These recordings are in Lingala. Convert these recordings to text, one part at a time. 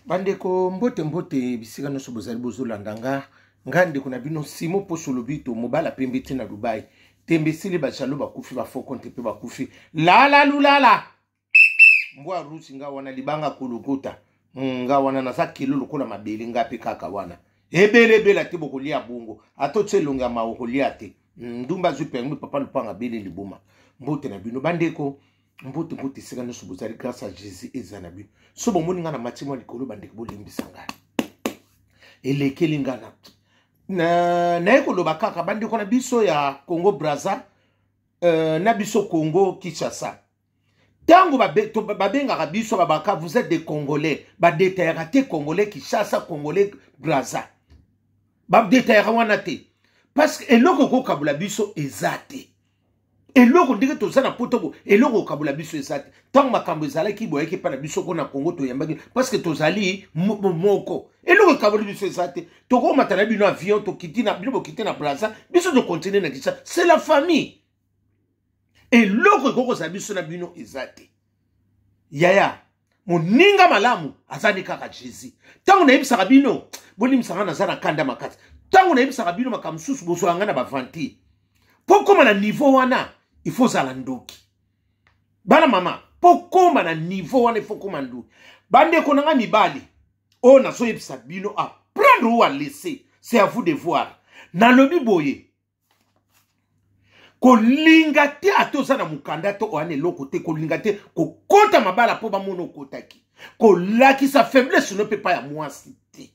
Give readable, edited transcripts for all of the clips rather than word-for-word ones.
Bandeko mbote bisika noso bozali bozolanda nga ndeko na bino simo poso lobito mobala pembe te na Dubai tembe sili bachalo bakufi ba foko ntepe bakufi la lulala mbwa rusi nga wana libanga kulukota nga wana na sa kilo lokola mabele nga pe kaka wana ebele te bokolia bongo atotse longa ma okolia te ndumba zupermi papa lupanga bele libuma mbote na bino bandeko mbote sika noso bozali grâce à Jésus ezana bino so bomoni nga na matimo likolo bandeko bolimbisa nga elekeli nga na ekoloba kaka bandeko na biso ya Congo Brazza na biso Congo Kinshasa tango babengaka biso babaka vous êtes des Congolais badetayaka te Congolais Kinshasa Congolais Brazza badetayaka wana te parce que eloko kokabula biso ezate eloko ndenge tozana potoko eloko kabula biso ezate tango makambo ezalaki boyaki pa na biso ko na Congo to yambaki parce que tozali moko eloko kabula biso ezate toko matana bino avion to kitina bino bokite na Brazza biso to continuer na Kinshasa c'est la famille eloko koko za biso na bino ezate yaya moninga malamu azani kaka Jésus tango na yebisaka bino bolimsanga na zana kanda makati tango na yebisaka bino makamsusu boso angana bavanti pokoma na niveau wana il faut zala ndoki bana mama pokoma na niveau wana il faut koma ndoki bande konanga mibali o na so yebisa bino a prendre ou à laisser c'est à vous de voir na lobi boye ko linga te atoza na mukanda to wane loko te ko linga te ko kota mabala po ba mono kotaki ko laki sa faiblesse ne peut pas ya mwasi te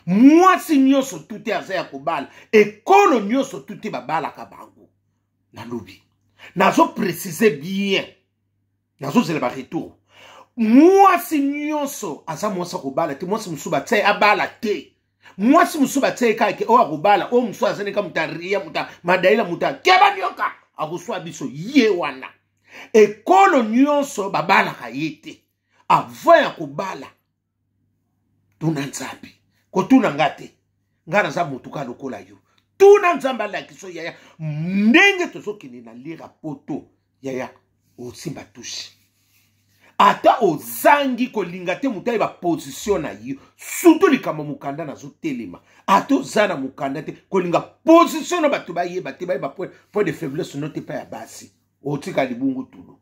mwasi nyoso tuti aza ya kobala ekolo nyoso tuti babala ka bango na lobi nazo préciser bien nazo zela ba retour mwasi nyoso aza mwasa kobala te mwasi musuba tse abala te mwasi musuba tse kake o akobala o musu azane ka mutaria muta madaila muta keba nyoka akuswa biso ye wana ekolo nyoso babala ka yete avant ya kobala tuna nzabi ko tuna ngate ngana za mutuka lokola yo tuna nzamba la kiso yaya ndenge tozokini na lira poto yaya osimba tushi ata ozangi kolinga te mutai ba position na yo surtout likama mukanda na zotelema ata ozana mukanda te kolinga position na batu ba ye bate ba point de faiblesse note pa ya basi otika libungu tulu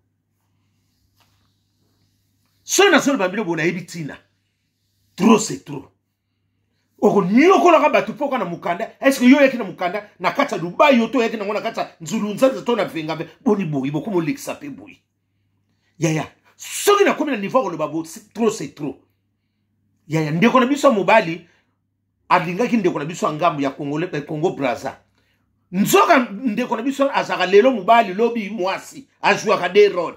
so na solo babilo bona ebitina trop c'est trop oko nyoko la batu poka na mukanda est-ce que yo yeki na mukanda na kata Dubai yo to yeki na ngona kata nzulunza to na venga boni boyi bokomo lekisa pe boyi yaya soki na komi na niveau ko le babo trop c'est trop yaya ndeko na biso mobali alingaki ndeko na biso ngambu ya Congo Brazza nzoka ndeko na biso azaka lelo mobali lobi mwasi ajua ka de rôle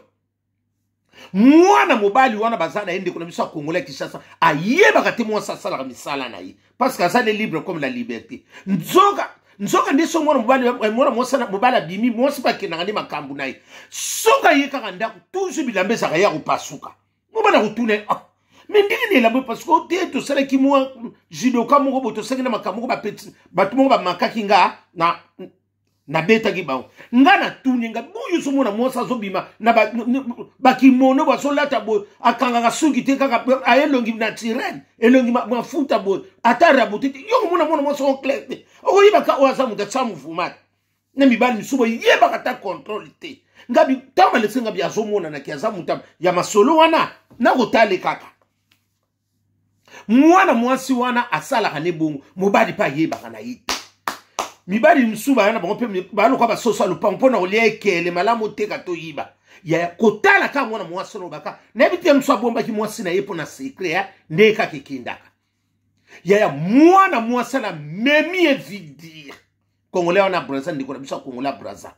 mwana mobali wana bazana ende kuna biso Congolais Kinshasa ayeba kati mwasa sala misala na yi parce que ça est libre comme la liberté nzoka ndiso mwana mobali bimi mwasi pa kenanga ndi makambu na yi soka yeka kanda toujours bilambeza ka ya kupasuka mobana kutune mendiki ni labo parce que te to sala ki mwa judoka moko boto sala na makambu ba petit batu moko ba makaki nga na beta ki bawo ngana tuninga buyu somona mosa zobima na ba kimono ba solata bo akanga ka suki te kaka ayelongi na tirene elongi mafuta bo atara botete yo mona mosa onklete o yiba ka oza muta tsamu fumata na mibali misubo yeba kata control te ngabi tama lesenga bya zomona na kiaza muta ya masolo wana na kotale kaka mwana mwasi wana asala kane bongo mobali pa yeba kana yite mibali msuba yana bango pe balo kwa basosa lupa mpona olia ekele malamu teka to yiba ya kotala ka mwana mwasi no baka na bitia mswa bomba ki mwasi na yepo na secret ya ndeka kikindaka ya mwana mwasi na memi evidir Congolais na Brazza ndiko na biso Congolais Brazza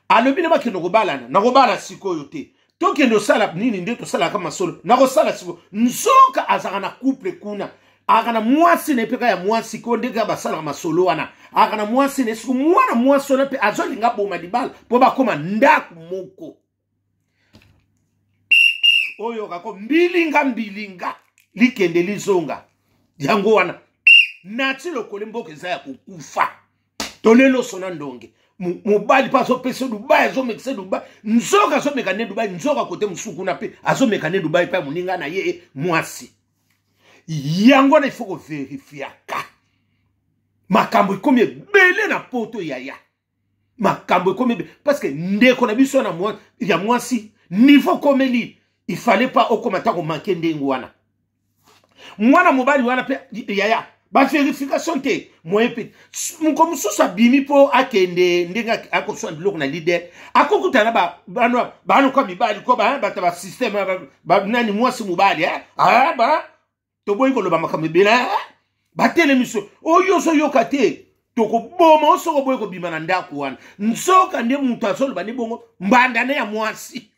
alobi ne bakino kobalana na kobala sikoyo te toke ndo sala nini ndeto sala kama solo na ko sala siko nzoka azaka na couple kuna akana mwasi ne peka ya mwasi ko ndeka basala masolo wana akana mwasi ne siku mwana mwasi na pe azolinga boma dibala po bakoma ndaku moko oyo kako mbilinga likende lizonga yango wana nati lokole mboke za ya kukufa tolelo sona ndonge mobali pa zo pese Dubai zo mekse Dubai nzoka zo mekane Dubai nzoka kote musuku na pe azo mekane Dubai pa muninga na ye mwasi yango na il faut vérifier ka makambo ikomi belé na poto yaya makambo ikomi parce que ndeko na biso na moi ya mwasi niveau komeli il fallait pas okomata ko manquer ndengo wana mwana mobali wana pe yaya ba vérification te moyen pe comme ça bimi po akende ndenga akoswa biloko na leader akokutana bano kwa mibali ko ba ta système ba nani mwasi mobali ba to boy ko lo ba makambe bela ba tele miso oyo so yokate to ko boma so ko boy ko bima na ndako wana nsoka nde mutu asolo ba ni bongo mbandane ya mwasi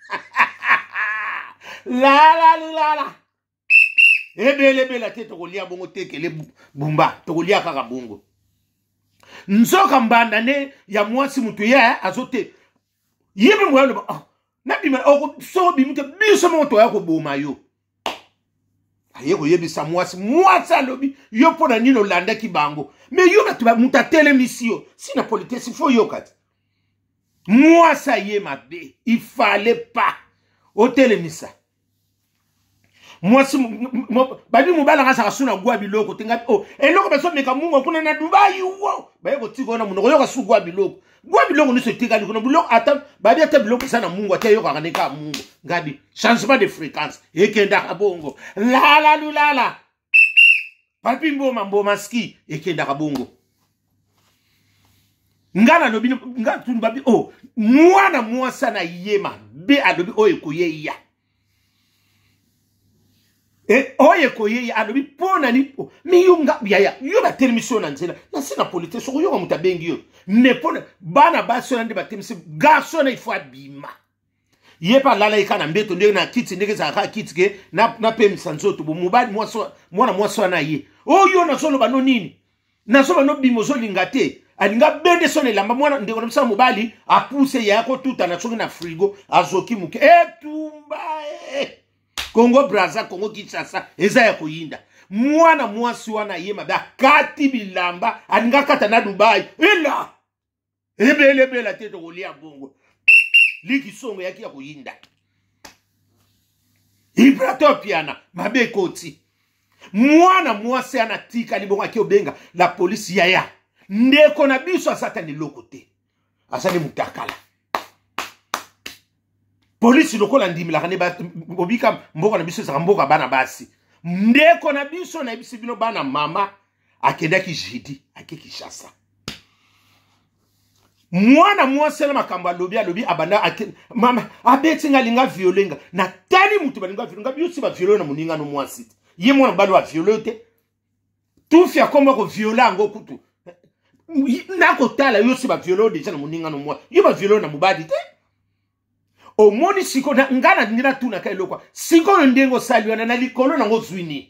la ebele te to kolia bongo tekele bumba to kolia kaka bongo nzoka mbandane ya mwasi mutu ya azote yebe mwana na bima so bimute biso moto ya ko boma yo aye ko yebisa mwasi alobi yo pona nino landa kibango me yo batuba mutatele misio sina politesse fo yo kati mwasa ye mabe il fallait pas hôtel misa mwasi babi mobala nga saka suna gwa biloko tenga eloko beso meka mungo kuna na Dubai wo baye ko tiko na munoko yo ka su gwa biloko ni se tika liko biloko ata babi ata biloko sana mungo ata yo ka neka mungo ngadi changement de fréquence ekenda kabongo la papi mboma ski ekenda kabongo ngana no bino ngatu babi mwana mwasa na yema be adobi ekoye ya oye koye alobi pona ni mi yunga yaya yoba termission na nzela na sina polite so yoga mutabengi yo ne pona bana baso na ndeba temisi garçon na ifwa bima yepa lala ikana mbeto ndenge na kiti ndenge za ka kiti ke na pe misanzoto bo mubali mwana mwaso na ye oyo na solo bano nini na solo no bimo zo lingate alinga bende sone lamba mwana ndeko na mubali apuse yako tuta na songi na frigo azoki muke tumba Congo Brazza, Congo Kinshasa, eza ya kuyinda. Mwana mwasi wana yema da kati bilamba, aninga kata na Dubai. Ila! Ebe la tete kolia bongo. Liki songo yaki ya kuyinda. Ibrato piana, mabe koti. Mwana mwasi anatika libonga kio benga, la polisi yaya. Ndeko na biso asata ni lokote. Asani mutakala. Polisi lokola ndimi la kaneba obika mboka na biso sa mboka bana basi ndeko na biso na biso bino bana mama akenda ki jidi akeki shasa mwana mwasi na makamba lobi abanda mama abeti ngalinga violenga na tani mutu balinga violenga biso ba violona muninga no mwasi ye mwana balo wa violete tufia komba ko viola ngo kutu nako tala yo si ba violona deja na muninga no mwasi yo ba violona mubadi te omoni siko na ngana ndina tuna kai lokwa siko ndengo sali wana na likolo na ngozwini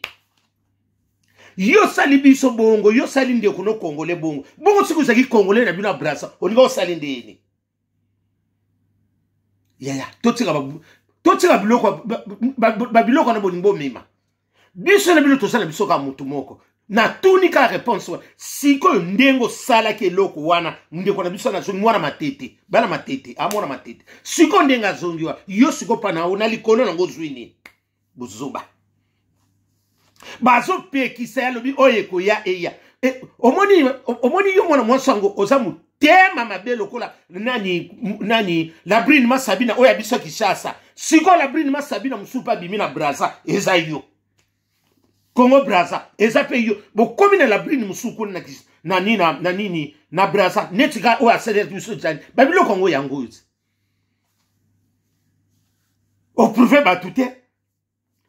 yo sali biso bongo yo sali nde kuno kongole bongo siko zaki kongole na bina brasa oninga sali ndeni yaya totika biloko biloko na bonimbo mema biso na bino tosala biso ka mutu moko na tunika réponse siko ndengo sala ke loko wana ndeko na biso na zongi mwana matete bana matete amona matete siko ndenga zongiwa yo siko pana ona likolo na ngozwini buzuba bazo pekisa ya lobi oye ko ya eya omoni yo mwana mwasango ozamu tema mabelo kola nani Labrine Masabina oya biso Kishasa siko Labrine Masabina musupa bimina Brazza eza yo Congo Brazza ezape yo bokomi na Labrine musuku na nini na Brazza netika o asere biso jani babilo Congo yango uzi o prouver batute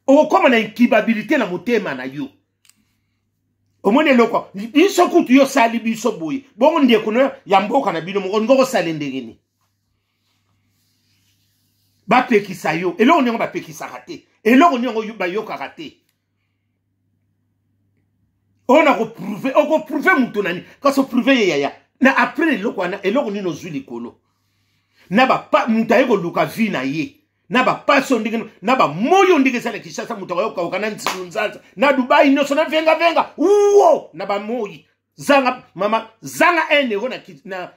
o koma na incapabilité na motema na yo omone loko biso kutu yo sali biso boye bongo ndeko no ya mboka na bino ngo ngo sali ndengeni ba pekisa yo eloko ndenge ba pekisa kate eloko ndenge yo ba yo kate on a reprouvé moutonani quand on prouvé yaya na après eloko na eloko nino zuli kolo na ba pa mutaye ko luka vina ye na ba paso ndenge na ba moyo ndenge sala Kishasa mutayo ka okana nzunzaza na Dubai no sona venga uwo na ba moyi zanga mama zanga ene na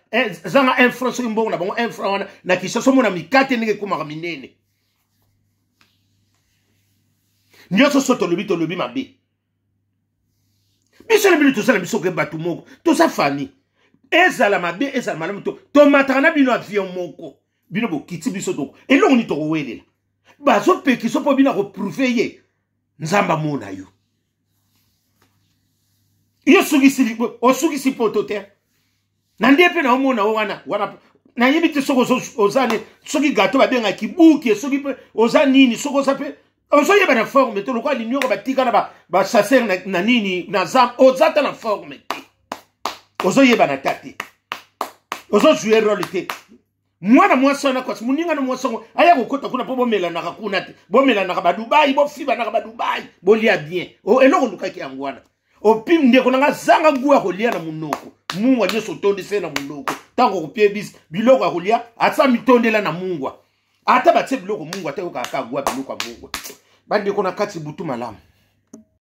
zanga un franc so mbongo na bongo un franc na Kishasa mona mikate ndenge kuma minene nyoso soto lobi mabe biso na bino tosala biso ke bato moko toza fami ezala mabe ezala malamu tomataka na bino avion moko bino bokiti biso toko elongo ni tokowelela bazopekiso mpo bino akoprouve ye nzambe amona yo yo osukisi poto te na ndie mpe na omona o wana nayebi te soki ozane soki gato babengaki buki soki mpe oza nini soki oza mpe ozoyeba na forme te lokola linioko batika na bachasser na nini na zambe oza ta na forme te ozoyeba na ta te ozozue role te mwana mwasi wana kwasi moninga na mwasi yango aya kokota kuna mpo bomelanaka kuna te bomelanaka badubai bofibanaka badubai bolia bien eloko lukaki yango wana opi ndeko nanga zanga ngu ya kolia na munoko mungwa nyonso otondisi na munoko ntango kopie bisi biloko ya kolia ata mitondela na mungwa ata batie biloko mungwa te okaka agwa biloko ya mungwa bandeko na kati butu malamu